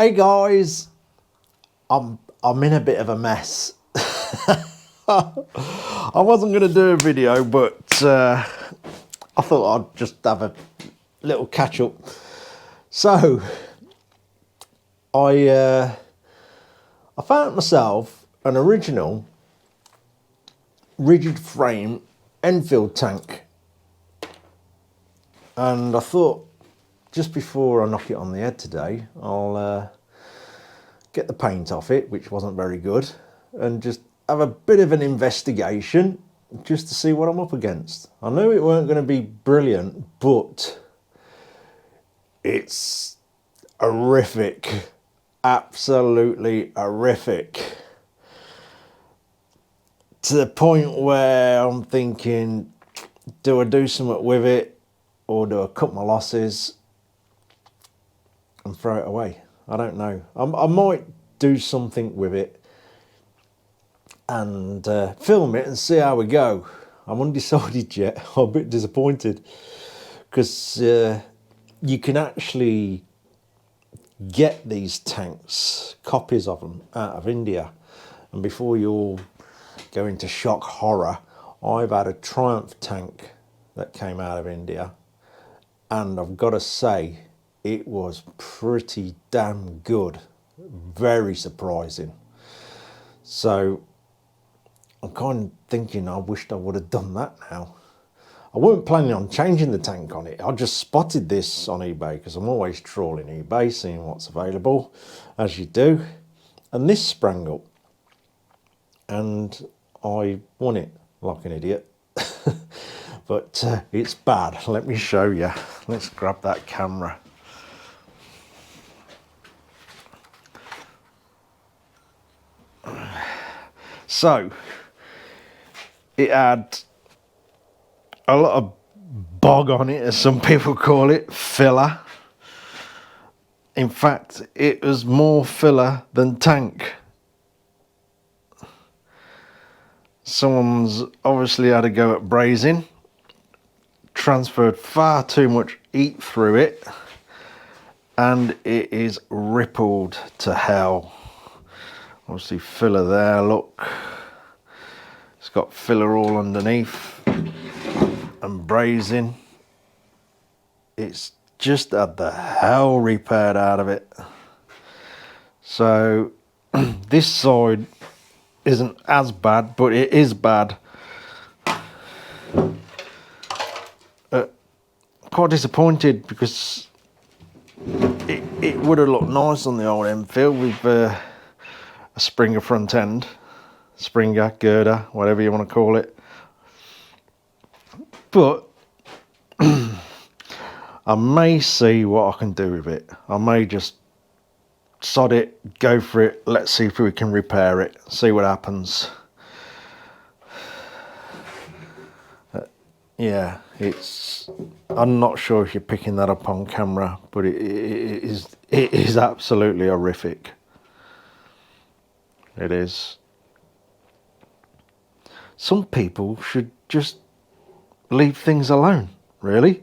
Hey guys, I'm in a bit of a mess. I wasn't going to do a video, but I thought I'd just have a little catch up. So I found myself an original rigid frame Enfield tank, and I thought just before I knock it on the head today, I'll get the paint off it, which wasn't very good, and just have a bit of an investigation just to see what I'm up against. I knew it weren't going to be brilliant, but it's horrific, absolutely horrific, to the point where I'm thinking, do I do something with it, or do I cut my losses and throw it away? I don't know. I might do something with it and film it and see how we go. I'm undecided yet. I'm a bit disappointed because you can actually get these tanks, copies of them, out of India. And before you all go into shock horror, I've had a Triumph tank that came out of India, and I've got to say, it was pretty damn good. Very surprising. So I'm kind of thinking I wished I would have done that now. I weren't planning on changing the tank on it. I just spotted this on eBay because I'm always trawling eBay, seeing what's available, as you do. And this sprang up and I won it like an idiot. But it's bad. Let me show you. Let's grab that camera. So it had a lot of bog on it, as some people call it, filler. In fact, it was more filler than tank. Someone's obviously had a go at brazing, transferred far too much heat through it, and it is rippled to hell. Obviously filler there, look. It's got filler all underneath and brazing. It's just had the hell repaired out of it. So this side isn't as bad, but it is bad. Quite disappointed because it would have looked nice on the old Enfield with a Springer front end, Springer, girder, whatever you want to call it. But I may see what I can do with it. I may just sod it, go for it, let's see if we can repair it, see what happens. Yeah, I'm not sure if you're picking that up on camera, but it is absolutely horrific. It is. Some people should just leave things alone, really.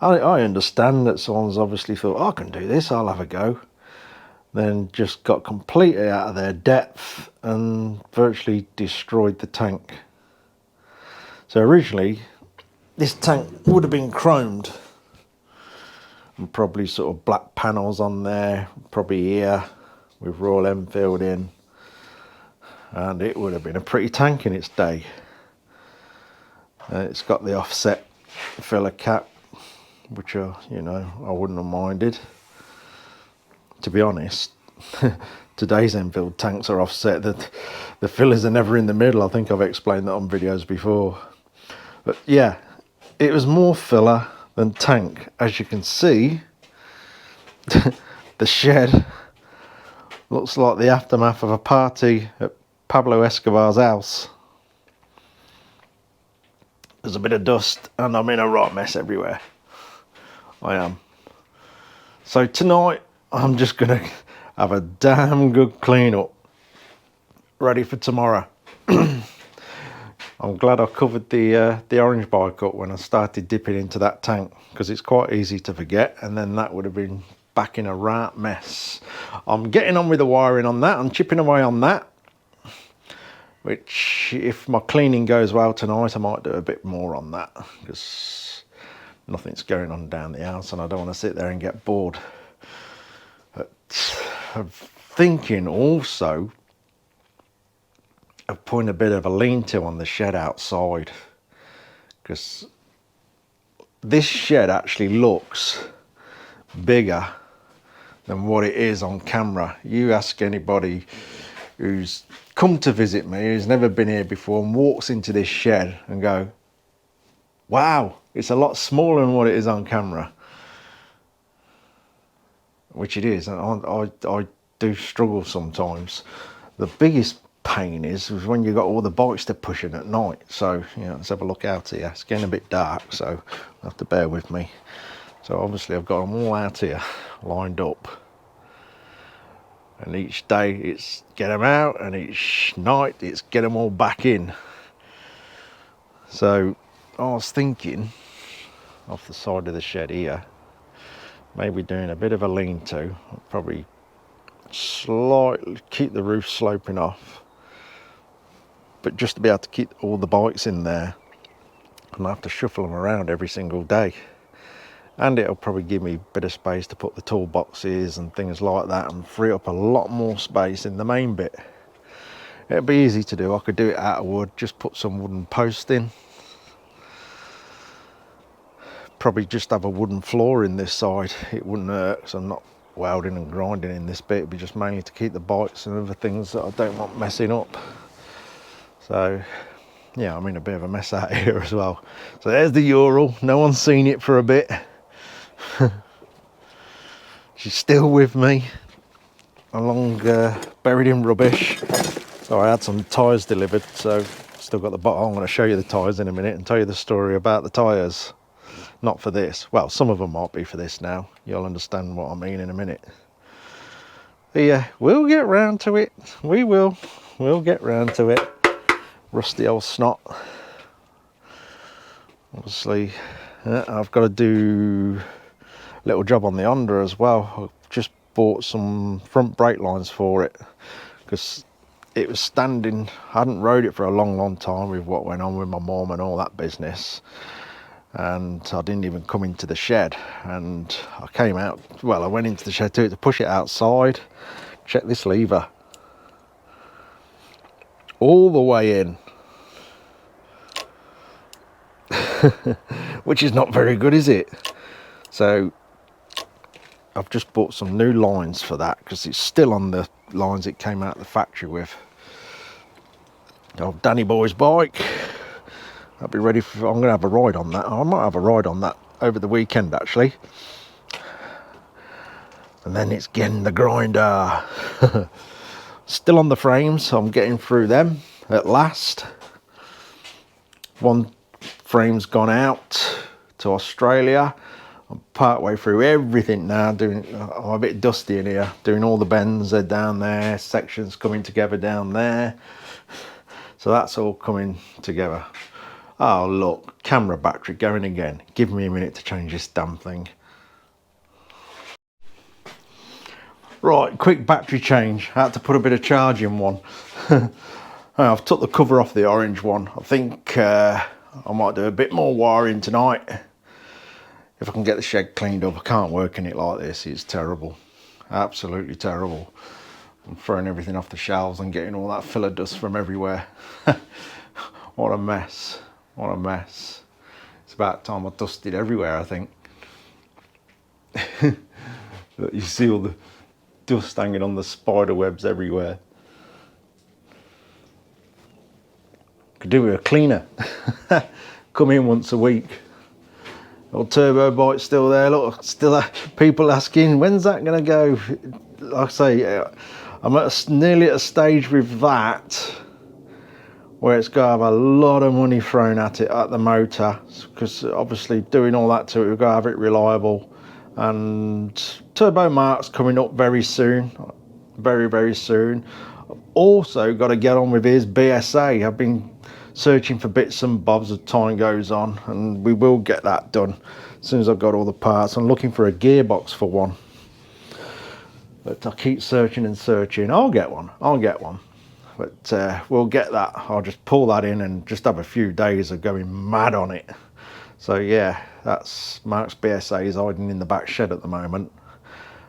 I understand that someone's obviously thought, I can do this, I'll have a go. Then just got completely out of their depth and virtually destroyed the tank. So originally, this tank would have been chromed. And probably sort of black panels on there, probably here, with Royal Enfield in. And it would have been a pretty tank in its day. It's got the offset filler cap, which I wouldn't have minded. To be honest, today's Enfield tanks are offset. That the fillers are never in the middle. I think I've explained that on videos before. But yeah, it was more filler than tank. As you can see, the shed looks like the aftermath of a party at Pablo Escobar's house. There's a bit of dust and I'm in a right mess everywhere. I am. So tonight I'm just going to have a damn good clean up, ready for tomorrow. I'm glad I covered the orange bike up when I started dipping into that tank, because it's quite easy to forget, and then that would have been back in a right mess. I'm getting on with the wiring on that. I'm chipping away on that, which if my cleaning goes well tonight, I might do a bit more on that, because nothing's going on down the house and I don't want to sit there and get bored. But I'm thinking also of putting a bit of a lean-to on the shed outside, because this shed actually looks bigger than what it is on camera. You ask anybody who's come to visit me, who's never been here before, and walks into this shed and go, wow, it's a lot smaller than what it is on camera. Which it is, and I do struggle sometimes. The biggest pain is when you've got all the bikes to push in at night. So, you know, let's have a look out here. It's getting a bit dark, so you'll have to bear with me. So obviously I've got them all out here, lined up. And each day it's get them out, and each night it's get them all back in. So I was thinking, off the side of the shed here, maybe doing a bit of a lean-to, probably slightly keep the roof sloping off, but just to be able to keep all the bikes in there, and I have to shuffle them around every single day. And it'll probably give me a bit of space to put the toolboxes and things like that, and free up a lot more space in the main bit. It'll be easy to do. I could do it out of wood, just put some wooden posts in. Probably just have a wooden floor in this side. It wouldn't hurt, because I'm not welding and grinding in this bit. It'd be just mainly to keep the bikes and other things that I don't want messing up. So yeah, I'm in a bit of a mess out here as well. So there's the Ural. No one's seen it for a bit. She's still with me, along buried in rubbish. So I had some tyres delivered, so still got the bottle. I'm going to show you the tyres in a minute and tell you the story about the tyres. Not for this. Well, some of them might be for this now. You'll understand what I mean in a minute. But yeah, we'll get round to it. We will. We'll get round to it. Rusty old snot. Obviously, I've got to do a little job on the under as well. I've just bought some front brake lines for it, because it was standing. I hadn't rode it for a long time with what went on with my mum and all that business. And I didn't even come into the shed, and I came out, well, I went into the shed to push it outside. Check this lever, all the way in. Which is not very good, is it? So I've just bought some new lines for that, because it's still on the lines it came out of the factory with. Old Danny boy's bike. I'll be ready for, I'm going to have a ride on that. I might have a ride on that over the weekend actually. And then it's getting the grinder. Still on the frames, so I'm getting through them at last. One frame's gone out to Australia. I'm part way through everything now. I'm a bit dusty in here, doing all the bends. They're down there, sections coming together down there. So that's all coming together. Oh look, camera battery going again. Give me a minute to change this damn thing. Right, quick battery change. I had to put a bit of charge in one. I've took the cover off the orange one. I think I might do a bit more wiring tonight. If I can get the shed cleaned up. I can't work in it like this. It's terrible. Absolutely terrible. I'm throwing everything off the shelves and getting all that filler dust from everywhere. What a mess. What a mess. It's about time I dusted everywhere, I think. You see all the dust hanging on the spider webs everywhere. Could do with a cleaner. Come in once a week. Old turbo bike's still there. Look, still people asking, when's that going to go? Like I say, I'm nearly at a stage with that where it's got to have a lot of money thrown at it, at the motor, because obviously doing all that to it, we've got to have it reliable. And Turbo Mark's coming up very soon, very soon. I've also got to get on with his BSA. I've been searching for bits and bobs as time goes on, and we will get that done as soon as I've got all the parts. I'm looking for a gearbox for one. But I keep searching and searching. I'll get one. But we'll get that. I'll just pull that in and just have a few days of going mad on it. So yeah, that's Mark's BSA is hiding in the back shed at the moment.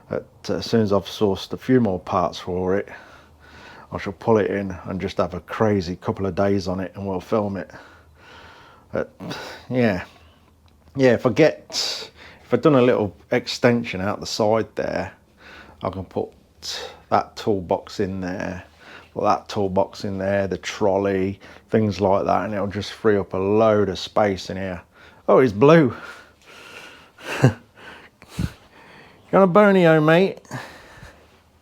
But as soon as I've sourced a few more parts for it, I shall pull it in and just have a crazy couple of days on it, and we'll film it. But yeah, if I've done a little extension out the side there, I can put that toolbox in there, the trolley, things like that, and it'll just free up a load of space in here. Oh, he's blue. You want a bonio, mate?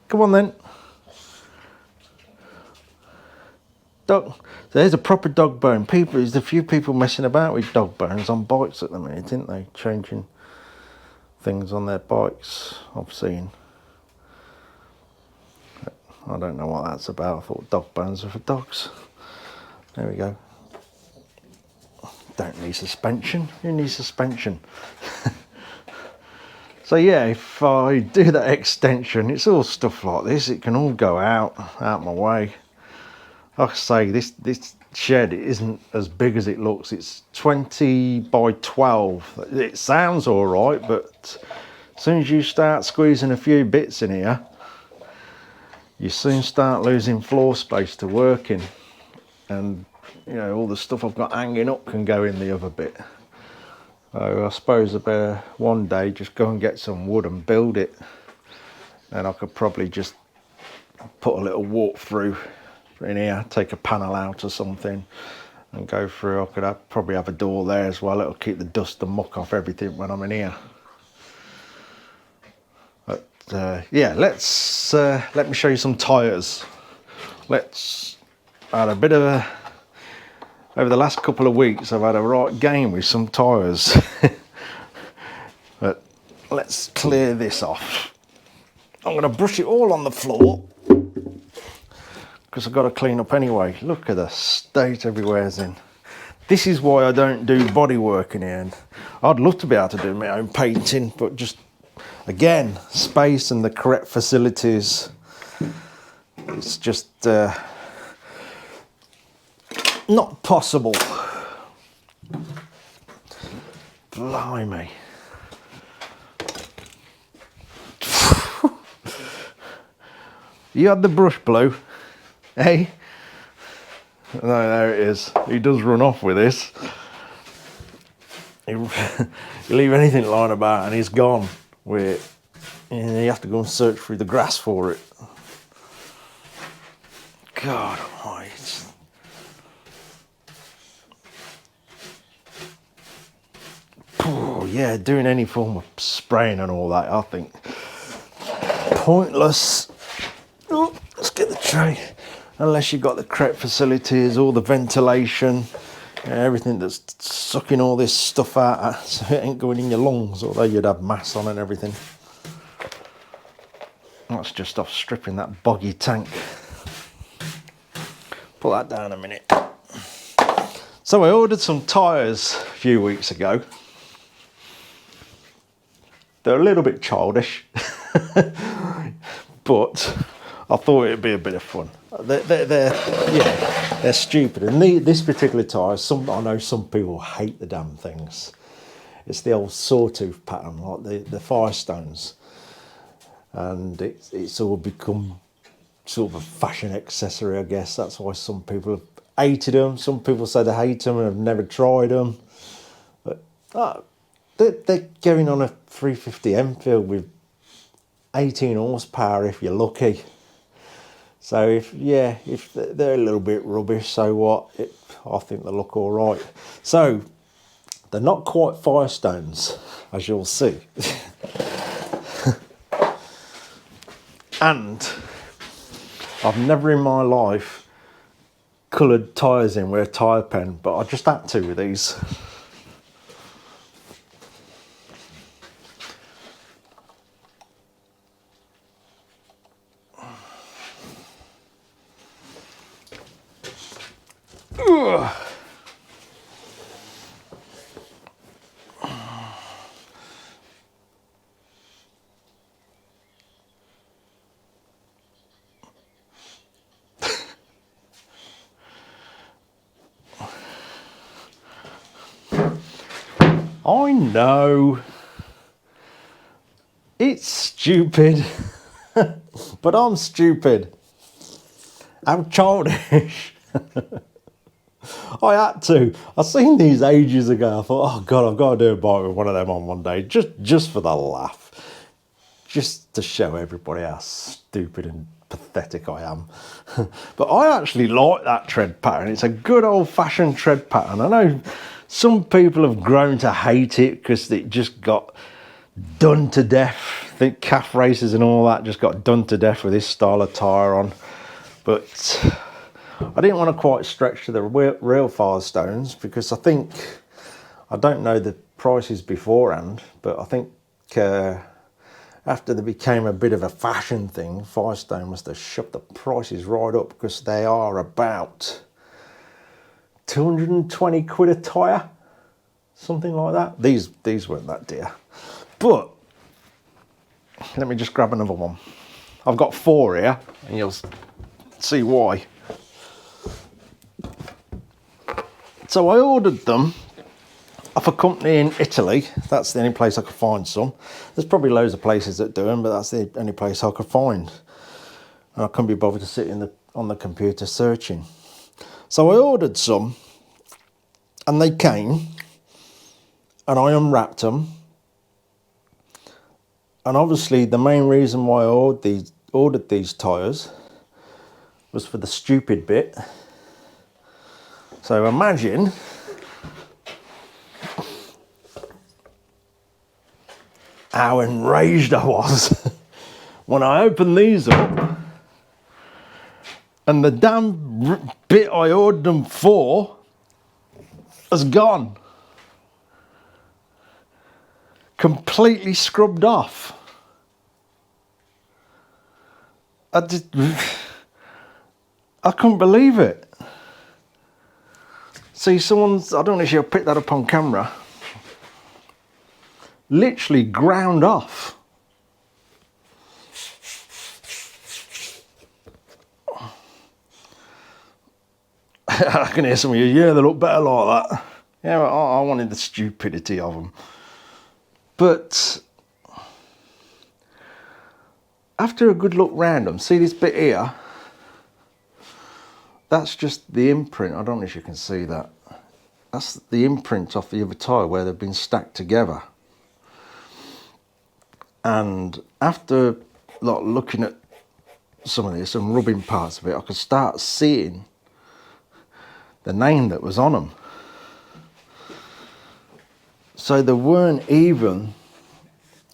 Come on then. Dog. There's a proper dog bone. There's a few people messing about with dog bones on bikes at the minute, didn't they? Changing things on their bikes, I've seen. I don't know what that's about. I thought dog bones were for dogs. There we go. Don't need suspension. Who needs suspension? So yeah, if I do that extension, it's all stuff like this. It can all go out my way. Like I say, this shed isn't as big as it looks. It's 20 by 12. It sounds all right, but as soon as you start squeezing a few bits in here, you soon start losing floor space to work in. And you know, all the stuff I've got hanging up can go in the other bit. So I suppose I better one day just go and get some wood and build it. And I could probably just put a little walk through in here, take a panel out or something and go through. I could probably have a door there as well. It'll keep the dust and muck off everything when I'm in here. But yeah, let me show you some tyres. I had a bit of over the last couple of weeks I've had a right game with some tyres. But let's clear this off. I'm going to brush it all on the floor because I've got to clean up anyway. Look at the state everywhere's in. This is why I don't do body work in here. And I'd love to be able to do my own painting, but just again, space and the correct facilities, it's just not possible. Blimey. You had the brush blue, eh? No, there it is. He does run off with this. You leave anything lying about and he's gone. You have to go and search through the grass for it. God almighty. Oh, yeah, doing any form of spraying and all that, I think pointless. Oh, let's get the tray. Unless you've got the correct facilities, all the ventilation, everything that's sucking all this stuff out so it ain't going in your lungs, although you'd have mass on and everything. That's just off stripping that boggy tank. Put that down a minute. So I ordered some tyres a few weeks ago. They're a little bit childish, but I thought it'd be a bit of fun. They're stupid. And this particular tyre, I know some people hate the damn things. It's the old sawtooth pattern, like the Firestones, and it's all become sort of a fashion accessory, I guess. That's why some people have hated them. Some people say they hate them and have never tried them. But they're going on a 350 Enfield with 18 horsepower if you're lucky. So if they're a little bit rubbish, so what? I think they look all right. So they're not quite Firestones, as you'll see. And I've never in my life coloured tyres in with a tyre pen, but I just had to with these. I know. It's stupid. But I'm stupid. I'm childish. I had to. I seen these ages ago. I thought, oh God, I've got to do a bike with one of them on one day, just for the laugh, just to show everybody how stupid and pathetic I am. But I actually like that tread pattern. It's a good old-fashioned tread pattern. I know some people have grown to hate it because it just got done to death. I think calf races and all that just got done to death with this style of tyre on. But I didn't want to quite stretch to the real Firestones because I don't know the prices beforehand, but I think after they became a bit of a fashion thing, Firestone must have shoved the prices right up because they are about 220 quid a tyre, something like that. These weren't that dear. But let me just grab another one. I've got 4 here and you'll see why. So I ordered them off a company in Italy. That's the only place I could find some. There's probably loads of places that do them, but that's the only place I could find. And I couldn't be bothered to sit on the computer searching. So I ordered some and they came and I unwrapped them. And obviously the main reason why I ordered these tyres was for the stupid bit. So imagine how enraged I was when I opened these up and the damn bit I ordered them for has gone. Completely scrubbed off. I couldn't believe it. See, I don't know if you'll pick that up on camera, literally ground off. I can hear some of you, yeah, they look better like that. Yeah, but I wanted the stupidity of them. But after a good look round them, see this bit here? That's just the imprint. I don't know if you can see that. That's the imprint off the other tyre where they've been stacked together. And after looking at some of this and rubbing parts of it, I could start seeing the name that was on them. So they weren't even,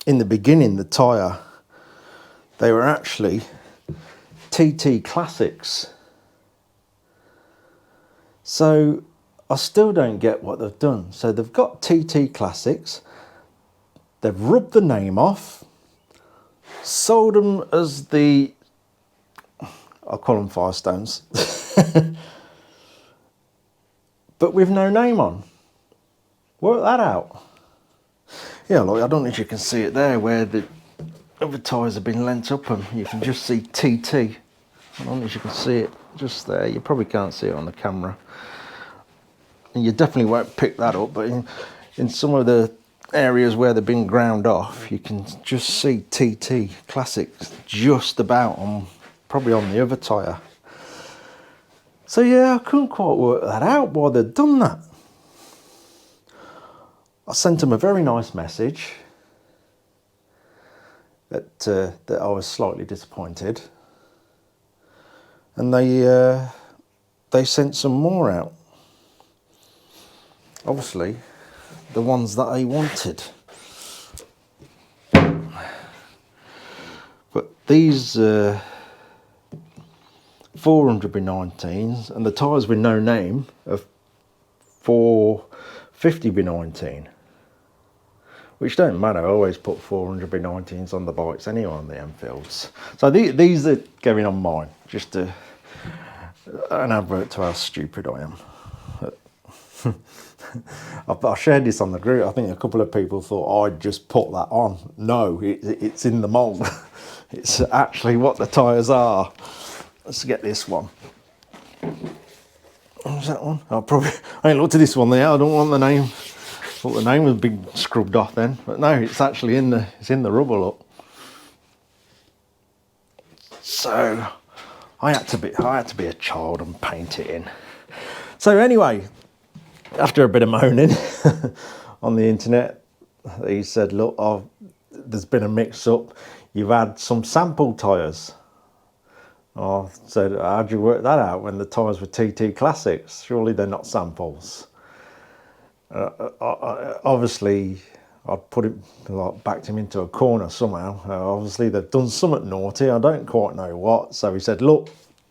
in the beginning, the tyre, they were actually TT Classics. So I still don't get what they've done. So they've got TT Classics, they've rubbed the name off, sold them as I'll call them Firestones, but with no name on. Work that out. Yeah, look, I don't know if you can see it there where the other tyres have been lent up and you can just see TT. I don't know if you can see it just there. You probably can't see it on the camera. And you definitely won't pick that up, but in some of the areas where they've been ground off, you can just see TT Classics just about probably on the other tyre. So yeah, I couldn't quite work that out why they'd done that. I sent them a very nice message that I was slightly disappointed, and they sent some more out. Obviously, the ones that I wanted. But these 400B19s and the tyres with no name of 450B19. Which don't matter, I always put 400B19s on the bikes anyway on the Enfields. So these are going on mine, just an advert to how stupid I am. I shared this on the group. I think a couple of people thought I'd just put that on. No, it's in the mould. It's actually what the tyres are. Let's get this one. What's that one? I ain't looked at this one there. I don't want the name. Thought the name was big scrubbed off then, but no, it's actually in the rubber, look. So I had to be a child and paint it in. So anyway, after a bit of moaning on the internet, he said, look, there's been a mix-up. You've had some sample tyres. I said, how'd you work that out when the tyres were TT Classics? Surely they're not samples. Obviously, I'd put it, like, backed him into a corner somehow. Obviously, they've done something naughty. I don't quite know what. So he said, look,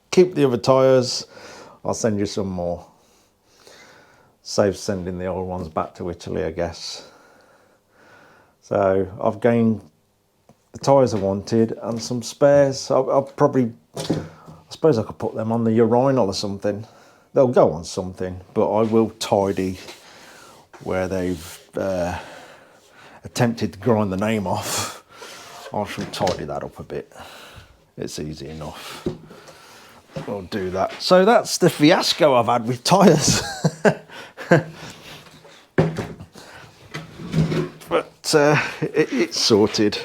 keep the other tyres. I'll send you some more. Saves sending the old ones back to Italy, I guess. So I've gained the tyres I wanted and some spares. I'll probably, I suppose I could put them on the urinal or something. They'll go on something, but I will tidy where they've attempted to grind the name off. I shall tidy that up a bit. It's easy enough. We'll do that. So that's the fiasco I've had with tyres. But it's sorted.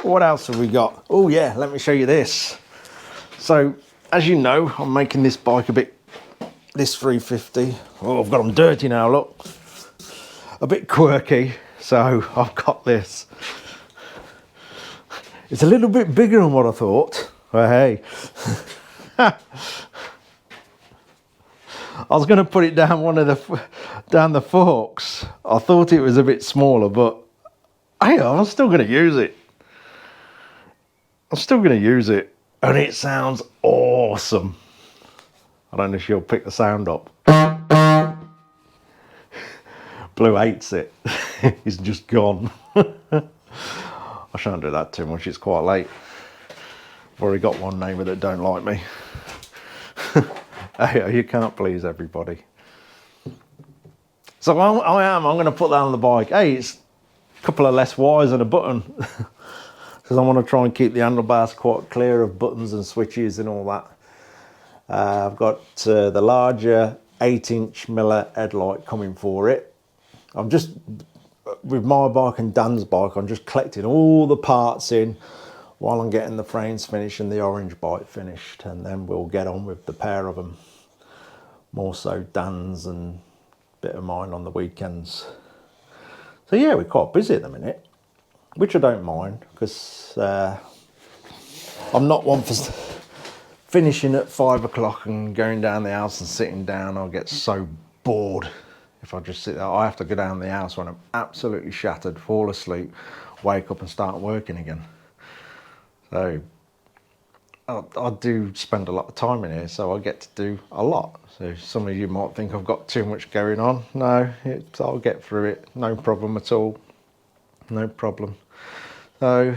What else have we got? Oh yeah, let me show you this. So as you know, I'm making this bike this 350. Oh, I've got them dirty now, look. A bit quirky. So I've got this. It's a little bit bigger than what I thought. Well, hey. I was going to put it down down the forks. I thought it was a bit smaller, but hey, I'm still going to use it. I'm still going to use it, and it sounds awesome. I don't know if you'll pick the sound up. Blue hates it. He's just gone. I shan't do that too much. It's quite late. I've already got one neighbour that don't like me. Hey, you can't please everybody. So I'm going to put that on the bike. Hey, it's a couple of less wires and a button. Because I want to try and keep the handlebars quite clear of buttons and switches and all that. I've got the larger 8-inch Miller headlight coming for it. I'm just, with my bike and Dan's bike, I'm just collecting all the parts in while I'm getting the frames finished and the orange bike finished, and then we'll get on with the pair of them. More so Dan's and a bit of mine on the weekends. So yeah, we're quite busy at the minute, which I don't mind, because I'm not one for finishing at 5 o'clock and going down the house and sitting down. I'll get so bored if I just sit there. I have to go down the house when I'm absolutely shattered, fall asleep, wake up and start working again. So I do spend a lot of time in here, so I get to do a lot. So some of you might think I've got too much going on. No, I'll get through it, no problem at all. No problem. So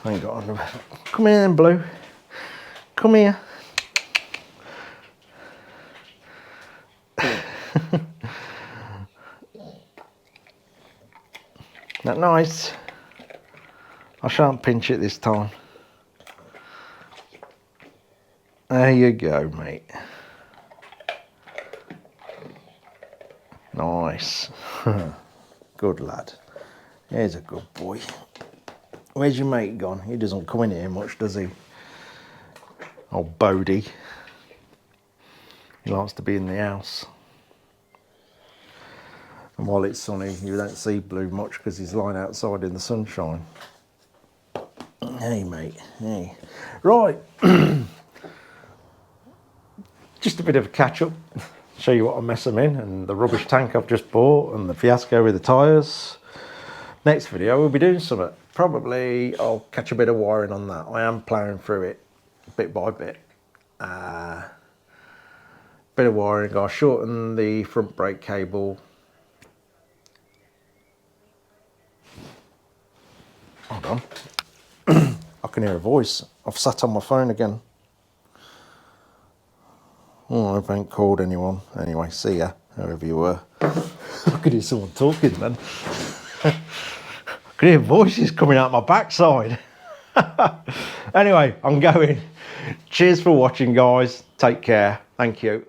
I ain't got on. Come here then, Blue. Come here. That nice? I shan't pinch it this time. There you go, mate. Nice. Good lad. Here's a good boy. Where's your mate gone? He doesn't come in here much, does he? Old Bodie. He likes to be in the house. And while it's sunny, you don't see Blue much because he's lying outside in the sunshine. Hey, mate. Hey. Right. Just a bit of a catch-up. Show you what a mess I'm in, and the rubbish tank I've just bought, and the fiasco with the tyres. Next video, we'll be doing something. Probably I'll catch a bit of wiring on that. I am ploughing through it bit by bit. Bit of wiring. I'll shorten the front brake cable. Hold on. I can hear a voice. I've sat on my phone again. Oh, I hope I ain't called anyone. Anyway, see ya, whoever you were. I could hear someone talking then. I could hear voices coming out my backside. Anyway, I'm going. Cheers for watching, guys. Take care. Thank you.